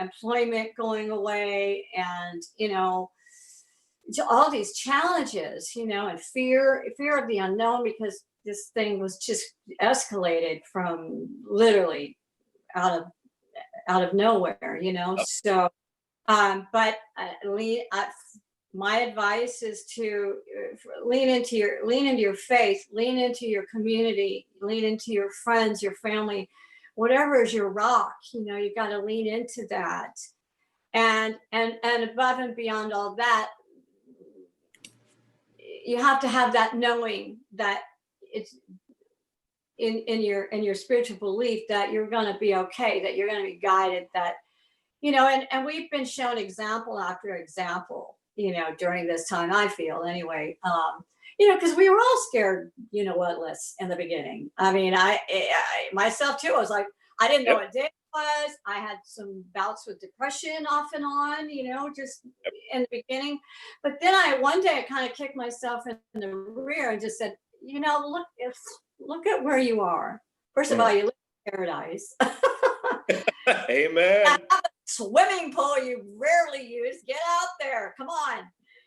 Speaker 2: employment going away, and to all these challenges, and fear of the unknown, because this thing was just escalated from literally out of nowhere, so but my advice is to lean into your faith, lean into your community, lean into your friends, your family, whatever is your rock. You got to lean into that, and above and beyond all that, you have to have that knowing that it's in your spiritual belief that you're going to be okay, that you're going to be guided, that and we've been shown example after example during this time, I feel anyway, because we were all scared whatless in the beginning. I mean, I myself too, I was like, I didn't know what day it was. I had some bouts with depression off and on, just in the beginning. But then one day I kind of kicked myself in the rear and just said, look at where you are. First of all, you live in paradise.
Speaker 1: Amen.
Speaker 2: Swimming pool you rarely use. Get out there. Come on.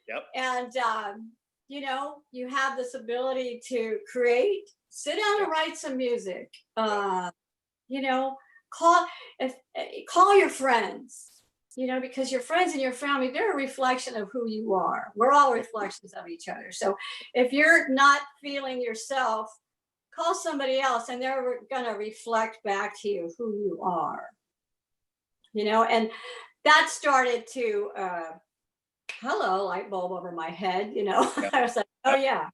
Speaker 1: Yep.
Speaker 2: And you have this ability to create. Sit down and write some music. Call your friends. Because your friends and your family, they're a reflection of who you are. We're all reflections of each other. So if you're not feeling yourself, call somebody else, and they're going to reflect back to you who you are. And that started to, light bulb over my head, I was like, oh yeah,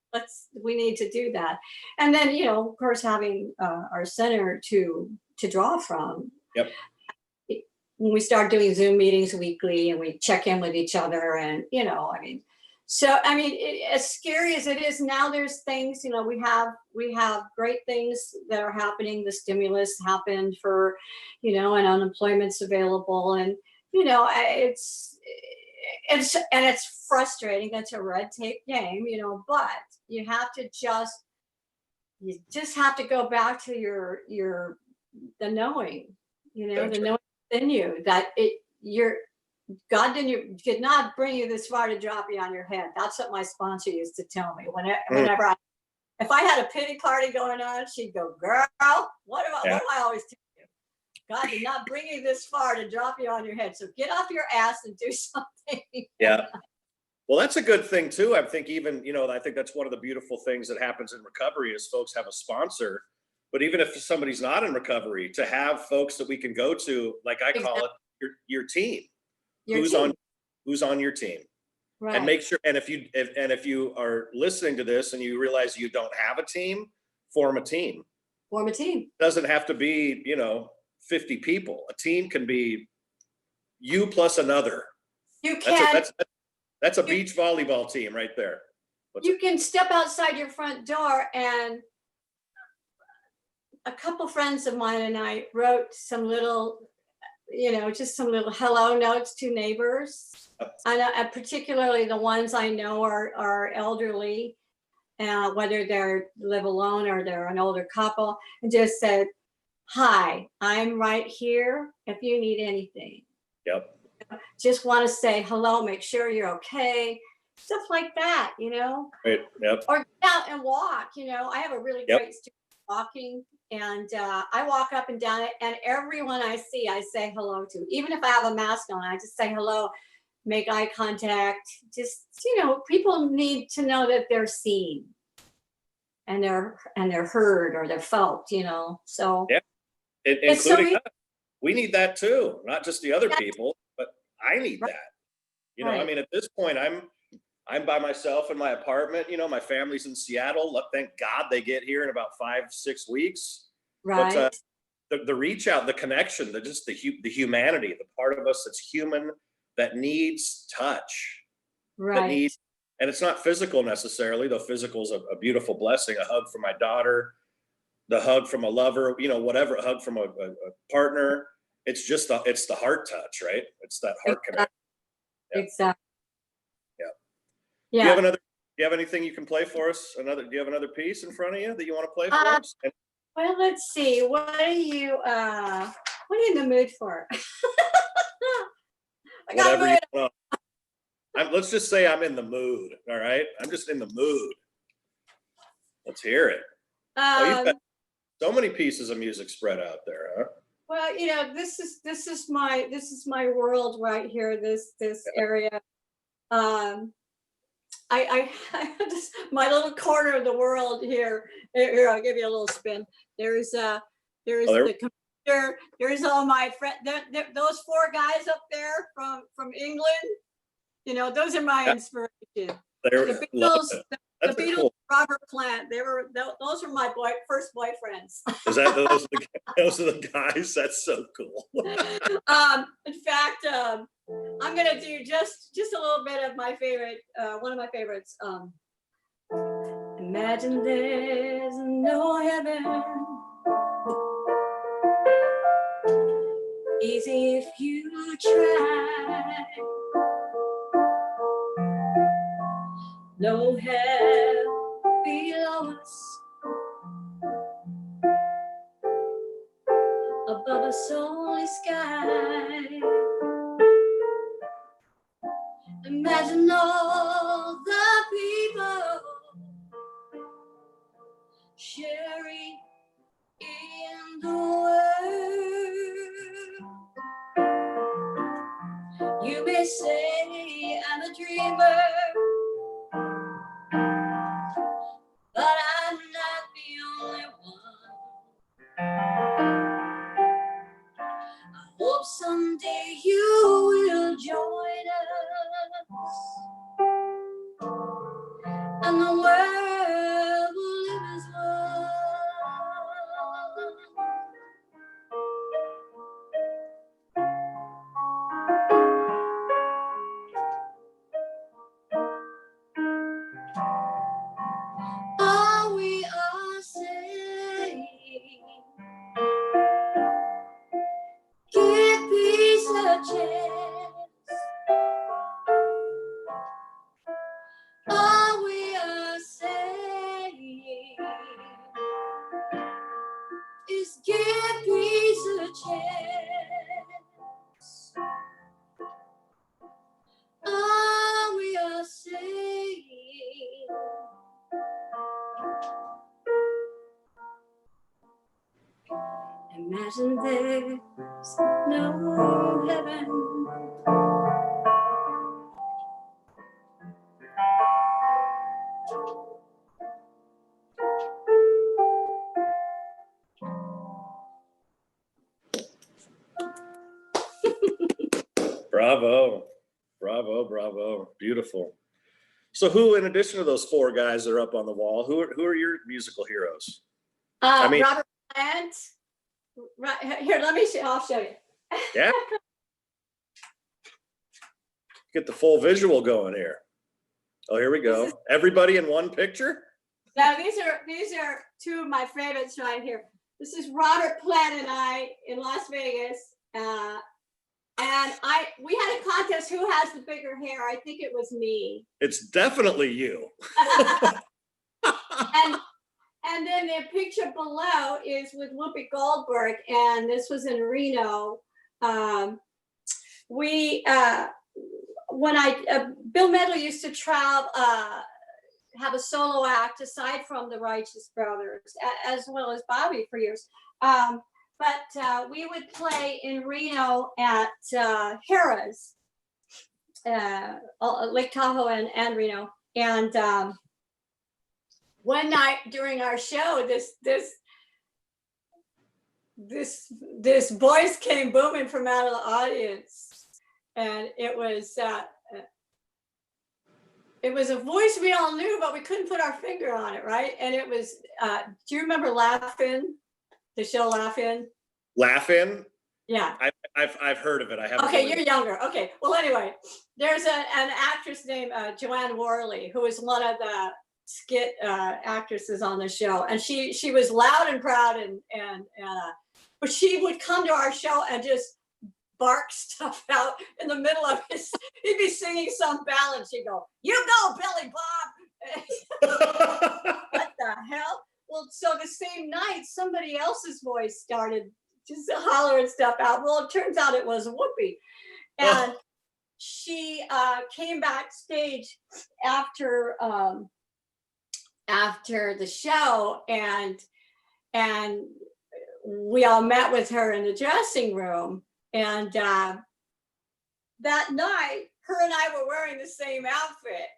Speaker 2: we need to do that. And then, of course, having our center to draw from.
Speaker 1: Yep.
Speaker 2: When we start doing Zoom meetings weekly, and we check in with each other, and, as scary as it is now, there's things, we have great things that are happening. The stimulus happened for, and unemployment's available, and, it's frustrating. It's a red tape game, but you just have to go back to the knowing, the knowing within you that God did not bring you this far to drop you on your head. That's what my sponsor used to tell me. Whenever if I had a pity party going on, she'd go, "Girl, what do I always tell you? God did not bring you this far to drop you on your head. So get off your ass and do something."
Speaker 1: Yeah. Well, that's a good thing too. I think even, I think that's one of the beautiful things that happens in recovery is folks have a sponsor. But even if somebody's not in recovery, to have folks that we can go to, like I call it, your team. Who's on your team. Right. And make sure, and if you are listening to this and you realize you don't have a team, form a team. It doesn't have to be, 50 people. A team can be you plus another. That's a beach volleyball team right there.
Speaker 2: You can step outside your front door and a couple friends of mine and I wrote some little, just some little hello notes to neighbors. And particularly the ones I know are elderly, whether they live alone or they're an older couple, and just said, hi, I'm right here if you need anything.
Speaker 1: Yep.
Speaker 2: Just want to say hello, make sure you're okay. Stuff like that,
Speaker 1: Right. Yep.
Speaker 2: Or get out and walk, I have a really great student walking, and I walk up and down it, and everyone I see, I say hello to. Even if I have a mask on, I just say hello, make eye contact. Just, people need to know that they're seen and they're heard or they're felt, so.
Speaker 1: Yeah.
Speaker 2: It's so
Speaker 1: Including us. We need that too, not just the other people, but I need that. I mean, at this point, I'm by myself in my apartment. My family's in Seattle. Thank God they get here in about 5-6 weeks.
Speaker 2: Right.
Speaker 1: But the reach out, the connection, the humanity, the part of us that's human, that needs touch.
Speaker 2: Right.
Speaker 1: And it's not physical necessarily, though physical is a beautiful blessing. A hug from my daughter, the hug from a lover, whatever, a hug from a partner. It's just it's the heart touch, right? It's that heart connection. Yeah.
Speaker 2: Exactly.
Speaker 1: Yeah. Do you have anything you can play for us? Do you have another piece in front of you that you want to play for us?
Speaker 2: Well, let's see. What are you in the mood for?
Speaker 1: Whatever you want. Let's just say I'm in the mood. All right. I'm just in the mood. Let's hear it. You've got so many pieces of music spread out there, huh?
Speaker 2: Well, this is my world right here. This area. I have my little corner of the world here. Here, I'll give you a little spin. There's the computer. There's all my friends. Those 4 guys up there from England. Those are my inspiration. The Beatles,
Speaker 1: cool.
Speaker 2: Robert Plant. Those are my first boyfriends.
Speaker 1: Is that those are the guys? That's so cool.
Speaker 2: In fact, I'm gonna do just a little bit of my favorite, one of my favorites. Imagine there's no heaven, easy if you try. No hell below us, above us only sky. Imagine all the people sharing in the world. You may say I'm a dreamer, but I'm not the only one. I hope someday you will join us, and the world will live as one. All we are saying, give peace a chance. All we are saying is give peace a chance. All we are saying. Imagine there's no heaven.
Speaker 1: Bravo. Bravo, bravo. Beautiful. So who, in addition to those 4 guys that are up on the wall, who are your musical heroes?
Speaker 2: Robert Plant. Right here, let me show. I'll show you.
Speaker 1: Yeah. Get the full visual going here. Oh, here we go. Everybody in one picture?
Speaker 2: Now these are 2 of my favorites right here. This is Robert Plant and I in Las Vegas. And we had a contest, who has the bigger hair? I think it was me.
Speaker 1: It's definitely you.
Speaker 2: And then the picture below is with Whoopi Goldberg, and this was in Reno. Bill Medley used to travel, have a solo act aside from the Righteous Brothers, as well as Bobby for years. But we would play in Reno at Harrah's, Lake Tahoe and Reno. And one night during our show, this voice came booming from out of the audience, and it was a voice we all knew, but we couldn't put our finger on it, right? And it was, do you remember Laugh-In? The show Laugh-In?
Speaker 1: Laugh-In?
Speaker 2: Yeah.
Speaker 1: I've heard of it. I haven't.
Speaker 2: Okay, you're younger. Okay. Well, anyway, there's an actress named Joanne Worley, who was one of the skit actresses on the show, and she was loud and proud, but she would come to our show and just bark stuff out in the middle of he'd be singing some ballad. She'd go, "You go, Billy Bob." What the hell? Well, so the same night, somebody else's voice started just hollering stuff out. Well, it turns out it was Whoopi. And she came backstage after the show, and we all met with her in the dressing room. And that night, her and I were wearing the same outfit.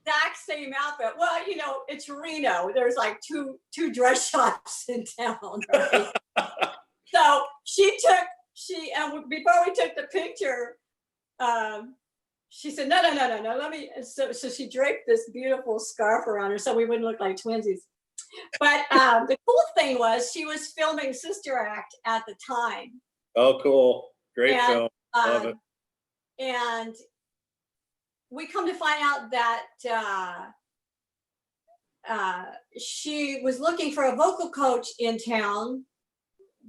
Speaker 2: Exact same outfit. Well, you know, it's Reno. There's like two dress shops in town, right? So and before we took the picture, she said, no, let me. So she draped this beautiful scarf around her so we wouldn't look like twinsies. But the cool thing was she was filming Sister Act at the time.
Speaker 1: Oh, cool. Great film. Love it.
Speaker 2: And we come to find out that she was looking for a vocal coach in town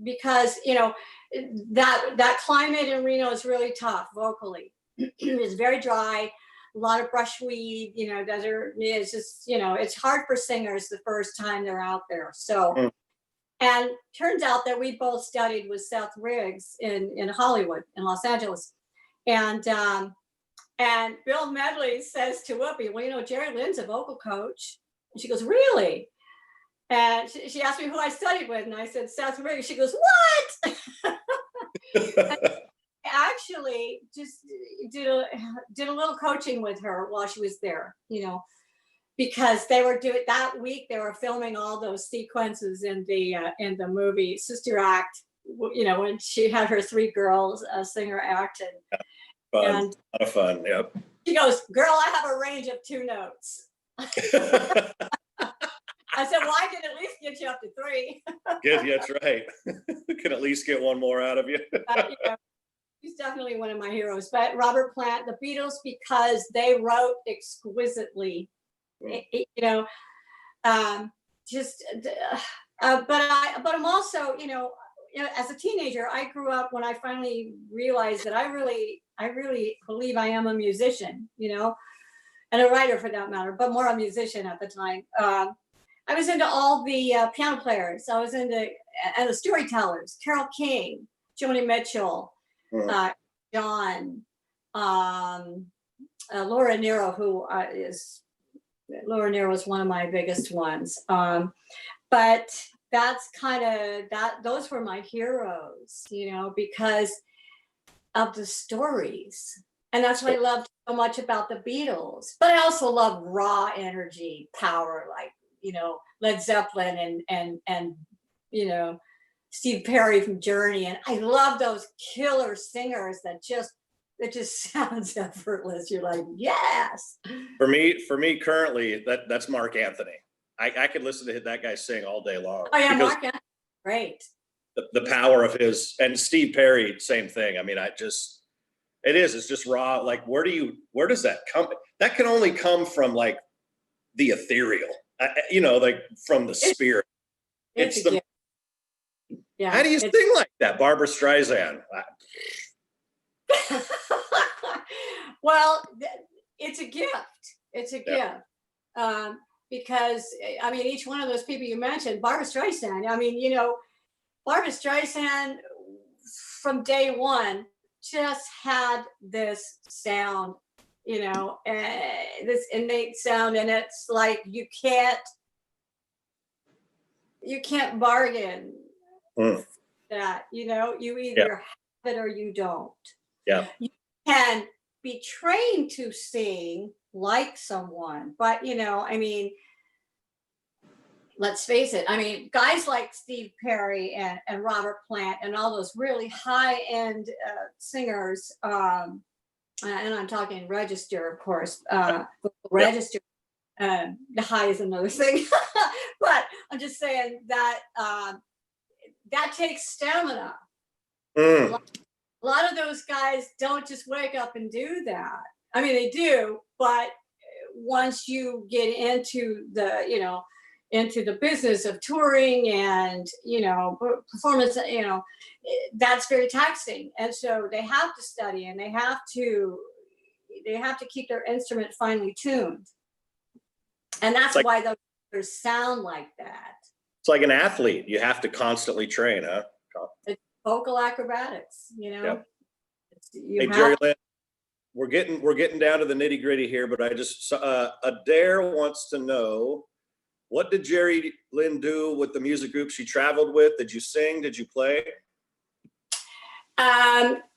Speaker 2: because, you know, that climate in Reno is really tough vocally. It's very dry, a lot of brushweed, you know, desert. It's just, you know, it's hard for singers the first time they're out there. So, and turns out that we both studied with Seth Riggs in Hollywood, in Los Angeles. And Bill Medley says to Whoopi, well, you know, JeriLynne's a vocal coach. And she goes, really? And she asked me who I studied with, and I said, Seth Riggs. She goes, what? I actually just did a little coaching with her while she was there, you know, because they were doing that week, they were filming all those sequences in the movie Sister Act, you know, when she had her three girls singer act.
Speaker 1: Fun. A lot of fun. Yep.
Speaker 2: She goes, girl, I have a range of 2 notes. I said, well, I can at least get you up to 3.
Speaker 1: Good, that's right. Can at least get one more out of you.
Speaker 2: You know, he's definitely one of my heroes. But Robert Plant, the Beatles, because they wrote exquisitely, you know, but I'm also, you know, as a teenager, I grew up when I finally realized that I really believe I am a musician, you know, and a writer for that matter, but more a musician at the time. I was into all the piano players. I was into and the storytellers, Carole King, Joni Mitchell, John, Laura Nyro, who Laura Nyro was one of my biggest ones. But that's kind of those were my heroes, you know, because of the stories. And that's what I loved so much about the Beatles. But I also love raw energy, power, like, you know, Led Zeppelin and you know, Steve Perry from Journey. And I love those killer singers that just sounds effortless. You're like, yes.
Speaker 1: For me currently, that's Mark Anthony. I could listen to that guy sing all day long.
Speaker 2: Oh yeah, Mark Anthony, great.
Speaker 1: The power of his, and Steve Perry, same thing. I mean, it's just raw. Like, where does that come? That can only come from like the ethereal, you know, like from the spirit.
Speaker 2: It's a gift. Yeah.
Speaker 1: How do you sing like that, Barbara Streisand?
Speaker 2: Well, it's a gift. It's a gift. Because I mean, each one of those people you mentioned, Barbara Streisand, I memean, Barbara Streisand from day one just had this sound, this innate sound, and it's like you can't bargain that, you either have it or you don't.
Speaker 1: Yeah.
Speaker 2: You can be trained to sing like someone, but I mean, let's face it. I mean, guys like Steve Perry and Robert Plant and all those really high-end singers, and I'm talking register, of course, register. The high is another thing, but I'm just saying that that takes stamina. A lot of those guys don't just wake up and do that. I mean, they do, but once you get into the business of touring and performance, that's very taxing, and so they have to study and they have to keep their instrument finely tuned, and that's why those sound like that.
Speaker 1: It's like an athlete; you have to constantly train, huh?
Speaker 2: It's vocal acrobatics,
Speaker 1: Yep. Hey, JeriLynne, we're getting down to the nitty gritty here, but I just Adair wants to know, what did JeriLynne do with the music group she traveled with? Did you sing? Did you play?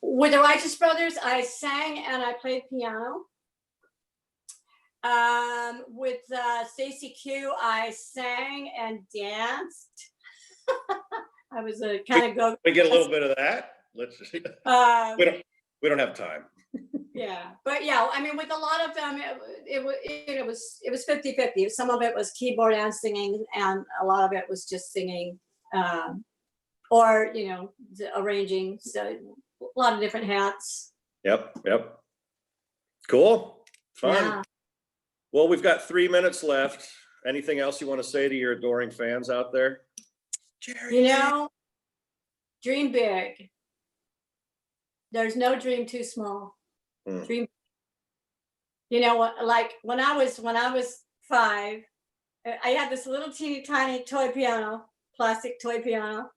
Speaker 2: With the Righteous Brothers, I sang and I played piano. With Stacey Q, I sang and danced. I was a kind of go.
Speaker 1: We get a little bit of that. Let's just. We don't have time.
Speaker 2: Yeah, but yeah, I mean, with a lot of them, it was 50-50. Some of it was keyboard and singing, and a lot of it was just singing, or arranging. So a lot of different hats. Yep.
Speaker 1: Cool. Fun.
Speaker 2: Yeah.
Speaker 1: Well, we've got 3 minutes left. Anything else you want to say to your adoring fans out there?
Speaker 2: Dream big. There's no dream too small. Dream. Like when I was 5, I had this little teeny tiny toy piano, plastic toy piano,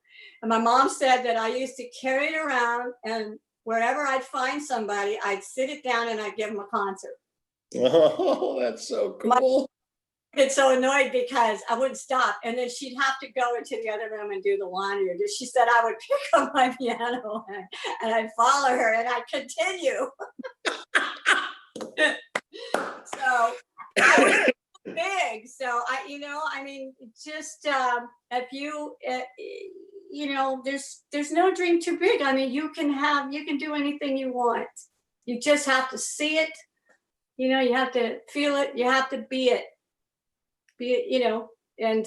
Speaker 2: and my mom said that I used to carry it around, and wherever I'd find somebody, I'd sit it down and I'd give them a concert.
Speaker 1: Oh, that's so cool.
Speaker 2: I'd get so annoyed because I wouldn't stop, and then she'd have to go into the other room and do the laundry. She said I would pick up my piano and I'd follow her and I'd continue. So I was big. So I mean, just if you, there's no dream too big. I mean, you can do anything you want. You just have to see it. You have to feel it. You have to be it. And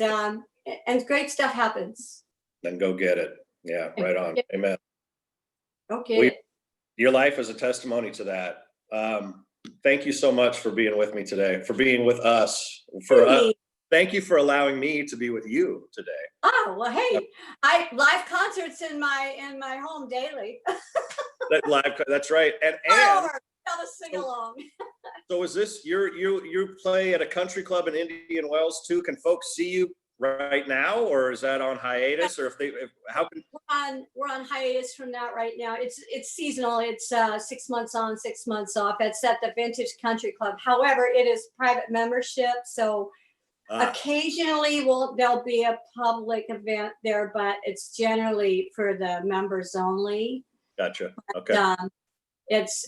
Speaker 2: great stuff happens.
Speaker 1: Then go get it. Yeah, right on. Amen.
Speaker 2: Okay.
Speaker 1: Your life is a testimony to that. Thank you so much for being with me today, for being with us. Thank you for allowing me to be with you today.
Speaker 2: Oh, well, hey, I live concerts in my home daily.
Speaker 1: That's right. And
Speaker 2: tell us sing along.
Speaker 1: So is this you play at a country club in Indian Wells too? Can folks see you right now, or is that on hiatus? Or
Speaker 2: we're on hiatus from that right now. It's seasonal. It's 6 months on, 6 months off. It's at the Vintage Country Club. However, it is private membership, so occasionally there'll be a public event there, but it's generally for the members only.
Speaker 1: Gotcha. Okay.
Speaker 2: It's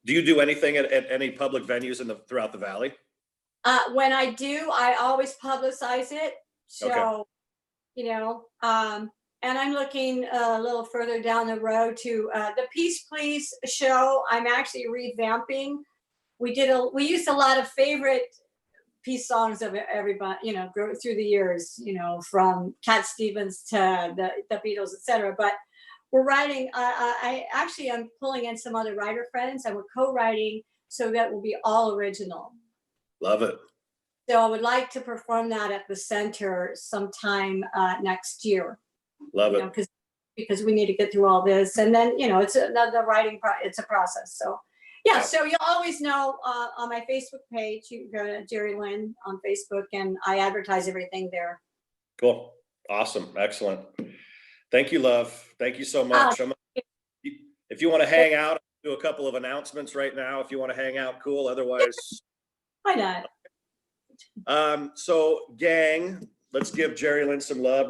Speaker 1: Do you do anything at any public venues throughout the valley?
Speaker 2: When I do, I always publicize it. So, and I'm looking a little further down the road to the Peace Please show. I'm actually revamping. We used a lot of favorite peace songs of everybody, through the years, from Cat Stevens to the Beatles, etc. But we're writing, I'm pulling in some other writer friends, and we're co-writing, so that will be all original.
Speaker 1: Love it.
Speaker 2: So I would like to perform that at the center sometime next year.
Speaker 1: Love
Speaker 2: You
Speaker 1: it.
Speaker 2: know, because we need to get through all this, and then it's another writing. It's a process. So yeah. So you'll always know on my Facebook page. You can go to JeriLynne on Facebook, and I advertise everything there.
Speaker 1: Cool. Awesome. Excellent. Thank you, love. Thank you so much. If you want to hang out, do a couple of announcements right now. If you want to hang out, cool. Otherwise,
Speaker 2: Why not?
Speaker 1: So gang, let's give JeriLynne some love.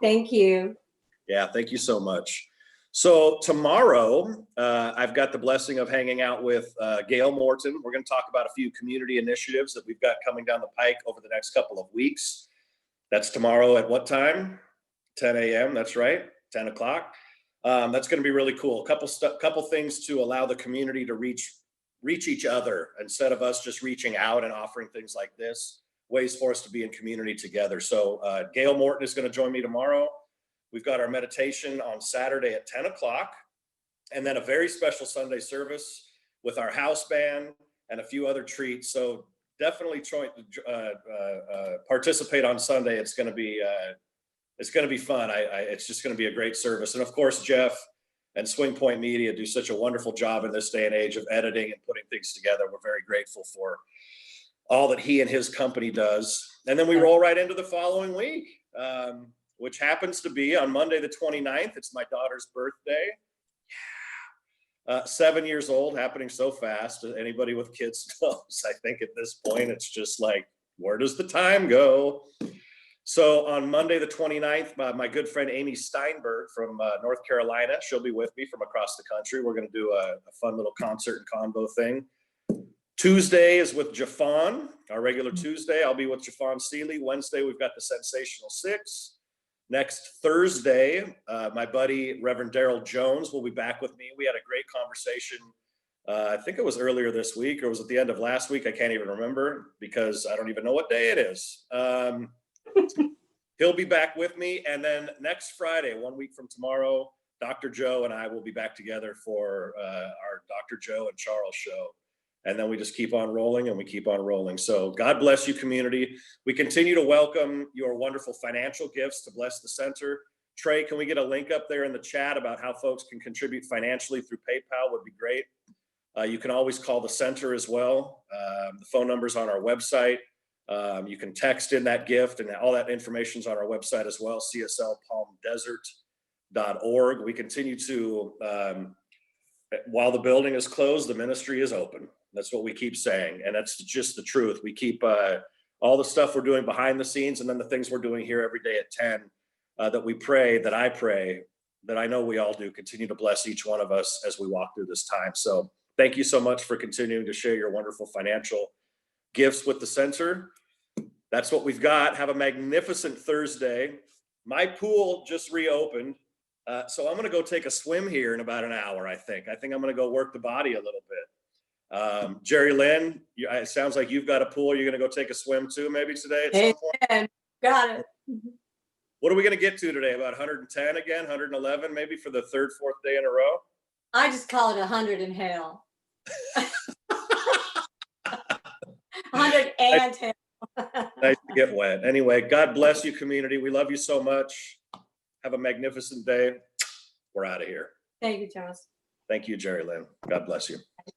Speaker 2: Thank you.
Speaker 1: Yeah, thank you so much. So tomorrow, I've got the blessing of hanging out with Gail Morton. We're going to talk about a few community initiatives that we've got coming down the pike over the next couple of weeks. That's tomorrow at what time? 10 a.m. That's right, 10 o'clock. That's going to be really cool. Couple things to allow the community to reach each other instead of us just reaching out and offering things like this. Ways for us to be in community together. So Gail Morton is going to join me tomorrow. We've got our meditation on Saturday at 10 o'clock, and then a very special Sunday service with our house band and a few other treats. So definitely participate on Sunday. It's going to be fun. It's just going to be a great service. And of course, Jeff and Swing Point Media do such a wonderful job in this day and age of editing and putting things together. We're very grateful for all that he and his company does. And then we roll right into the following week, which happens to be on Monday, the 29th. It's my daughter's birthday. 7 years old, happening so fast. Anybody with kids knows, I think at this point, it's just like, where does the time go? So on Monday, the 29th, my good friend Amy Steinberg from North Carolina, she'll be with me from across the country. We're going to do a fun little concert and combo thing. Tuesday is with Jafon, our regular Tuesday. I'll be with Jafon Seeley. Wednesday, we've got the Sensational Six. Next Thursday, my buddy, Reverend Daryl Jones, will be back with me. We had a great conversation. I think it was earlier this week, or was it the end of last week? I can't even remember because I don't even know what day it is. He'll be back with me. And then next Friday, 1 week from tomorrow, Dr. Joe and I will be back together for our Dr. Joe and Charles show. And then we just keep on rolling and we keep on rolling. So God bless you, community. We continue to welcome your wonderful financial gifts to bless the center. Trey, can we get a link up there in the chat about how folks can contribute financially through PayPal? Would be great. You can always call the center as well. The phone number's on our website. You can text in that gift, and all that information's on our website as well, cslpalmdesert.org. We continue to, while the building is closed, the ministry is open. That's what we keep saying, and that's just the truth. We keep all the stuff we're doing behind the scenes, and then the things we're doing here every day at 10, that we pray, that I pray, that I know we all do, continue to bless each one of us as we walk through this time. So thank you so much for continuing to share your wonderful financial gifts with the center. That's what we've got. Have a magnificent Thursday. My pool just reopened, so I'm going to go take a swim here in about an hour, I think. I'm going to go work the body a little bit. JeriLynne, it sounds like you've got a pool. You're going to go take a swim too, maybe today at some point?
Speaker 2: Got it.
Speaker 1: What are we going to get to today? About 110 again, 111 maybe for the third, fourth day in a row?
Speaker 2: I just call it 100 inhale. 100 and hell.
Speaker 1: Nice to get wet. Anyway, God bless you, community. We love you so much. Have a magnificent day. We're out of here.
Speaker 2: Thank you, Charles.
Speaker 1: Thank you, JeriLynne. God bless you.